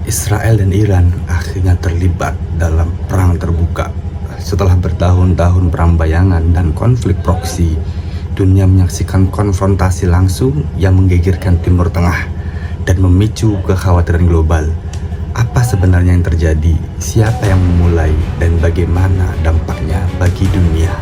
Israel dan Iran akhirnya terlibat dalam perang terbuka. Setelah bertahun-tahun perang bayangan dan konflik proksi, dunia menyaksikan konfrontasi langsung yang menggegerkan Timur Tengah dan memicu kekhawatiran global. Apa sebenarnya yang terjadi? Siapa yang memulai? Dan bagaimana dampaknya bagi dunia?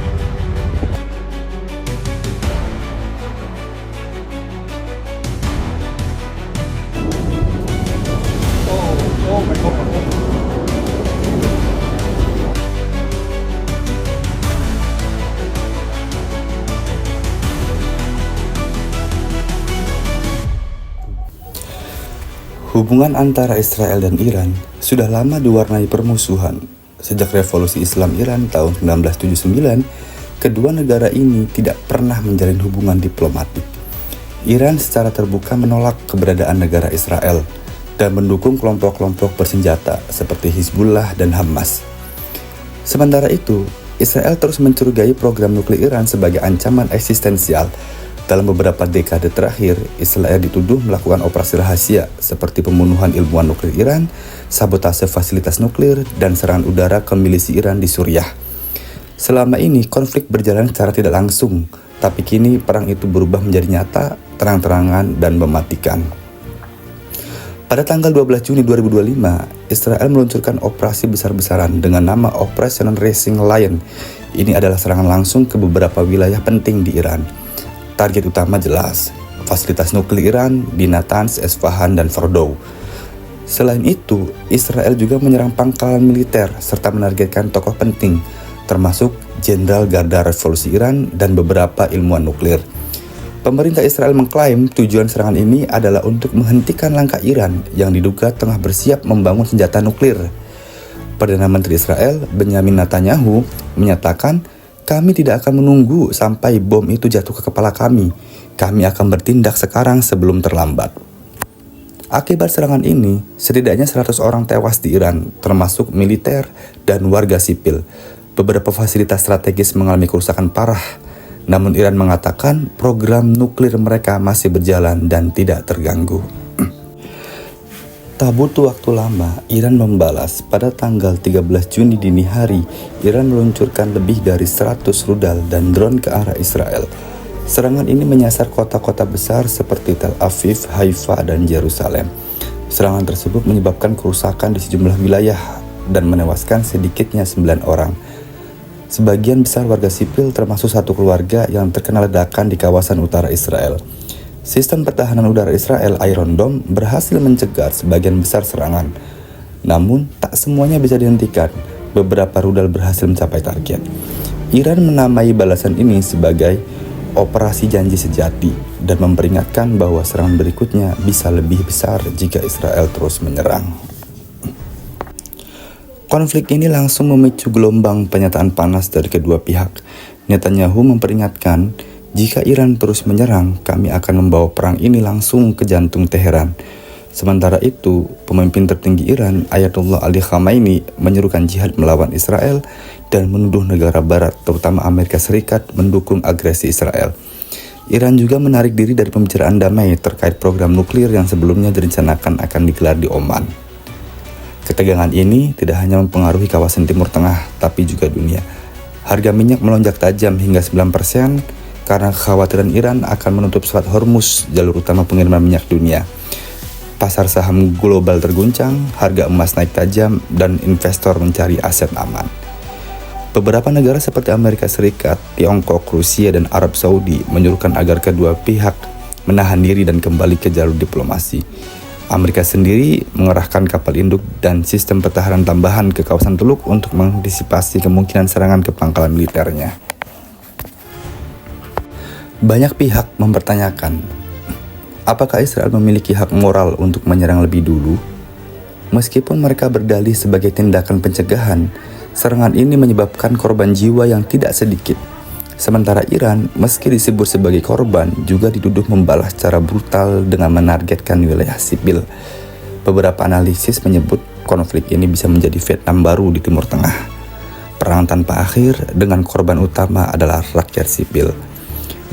Hubungan antara Israel dan Iran sudah lama diwarnai permusuhan. Sejak revolusi Islam Iran tahun 1979, kedua negara ini tidak pernah menjalin hubungan diplomatik. Iran secara terbuka menolak keberadaan negara Israel dan mendukung kelompok-kelompok bersenjata seperti Hizbullah dan Hamas. Sementara itu, Israel terus mencurigai program nuklir Iran sebagai ancaman eksistensial. Dalam beberapa dekade terakhir, Israel dituduh melakukan operasi rahasia seperti pembunuhan ilmuwan nuklir Iran, sabotase fasilitas nuklir, dan serangan udara ke milisi Iran di Suriah. Selama ini, konflik berjalan secara tidak langsung, tapi kini perang itu berubah menjadi nyata, terang-terangan, dan mematikan. Pada tanggal 12 Juni 2025, Israel meluncurkan operasi besar-besaran dengan nama Operation Rising Lion. Ini adalah serangan langsung ke beberapa wilayah penting di Iran. Target utama jelas, fasilitas nuklir Iran di Natanz, Esfahan, dan Fordow. Selain itu, Israel juga menyerang pangkalan militer serta menargetkan tokoh penting, termasuk Jenderal Garda Revolusi Iran dan beberapa ilmuwan nuklir. Pemerintah Israel mengklaim tujuan serangan ini adalah untuk menghentikan langkah Iran yang diduga tengah bersiap membangun senjata nuklir. Perdana Menteri Israel, Benjamin Netanyahu, menyatakan, "Kami tidak akan menunggu sampai bom itu jatuh ke kepala kami. Kami akan bertindak sekarang sebelum terlambat." Akibat serangan ini, setidaknya 100 orang tewas di Iran, termasuk militer dan warga sipil. Beberapa fasilitas strategis mengalami kerusakan parah. Namun Iran mengatakan program nuklir mereka masih berjalan dan tidak terganggu. Tak butuh waktu lama, Iran membalas. Pada tanggal 13 Juni dini hari, Iran meluncurkan lebih dari 100 rudal dan drone ke arah Israel. Serangan ini menyasar kota-kota besar seperti Tel Aviv, Haifa, dan Yerusalem. Serangan tersebut menyebabkan kerusakan di sejumlah wilayah dan menewaskan sedikitnya 9 orang. Sebagian besar warga sipil termasuk satu keluarga yang terkena ledakan di kawasan utara Israel. Sistem pertahanan udara Israel Iron Dome berhasil mencegah sebagian besar serangan. Namun, tak semuanya bisa dihentikan. Beberapa rudal berhasil mencapai target. Iran menamai balasan ini sebagai Operasi Janji Sejati dan memperingatkan bahwa serangan berikutnya bisa lebih besar jika Israel terus menyerang. Konflik ini langsung memicu gelombang pernyataan panas dari kedua pihak. Netanyahu memperingatkan, "Jika Iran terus menyerang, kami akan membawa perang ini langsung ke jantung Teheran." Sementara itu, pemimpin tertinggi Iran, Ayatollah Ali Khamenei, menyerukan jihad melawan Israel dan menuduh negara barat, terutama Amerika Serikat, mendukung agresi Israel. Iran juga menarik diri dari pembicaraan damai terkait program nuklir yang sebelumnya direncanakan akan digelar di Oman. Ketegangan ini tidak hanya mempengaruhi kawasan Timur Tengah, tapi juga dunia. Harga minyak melonjak tajam hingga 9%, karena kekhawatiran Iran akan menutup Selat Hormuz, jalur utama pengiriman minyak dunia. Pasar saham global terguncang, harga emas naik tajam, dan investor mencari aset aman. Beberapa negara seperti Amerika Serikat, Tiongkok, Rusia, dan Arab Saudi menyuruhkan agar kedua pihak menahan diri dan kembali ke jalur diplomasi. Amerika sendiri mengerahkan kapal induk dan sistem pertahanan tambahan ke kawasan Teluk untuk mengantisipasi kemungkinan serangan ke pangkalan militernya. Banyak pihak mempertanyakan, apakah Israel memiliki hak moral untuk menyerang lebih dulu? Meskipun mereka berdalih sebagai tindakan pencegahan, serangan ini menyebabkan korban jiwa yang tidak sedikit. Sementara Iran, meski disebut sebagai korban, juga dituduh membalas secara brutal dengan menargetkan wilayah sipil. Beberapa analisis menyebut konflik ini bisa menjadi Vietnam baru di Timur Tengah. Perang tanpa akhir dengan korban utama adalah rakyat sipil.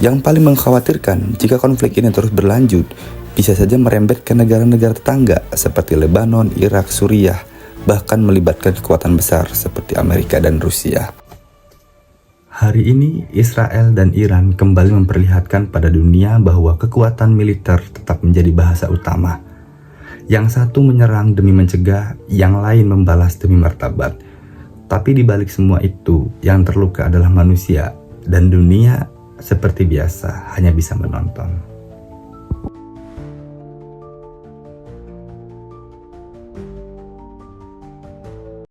Yang paling mengkhawatirkan, jika konflik ini terus berlanjut, bisa saja merembet ke negara-negara tetangga seperti Lebanon, Irak, Suriah, bahkan melibatkan kekuatan besar seperti Amerika dan Rusia. Hari ini, Israel dan Iran kembali memperlihatkan pada dunia bahwa kekuatan militer tetap menjadi bahasa utama. Yang satu menyerang demi mencegah, yang lain membalas demi martabat. Tapi di balik semua itu, yang terluka adalah manusia, dan dunia seperti biasa hanya bisa menonton.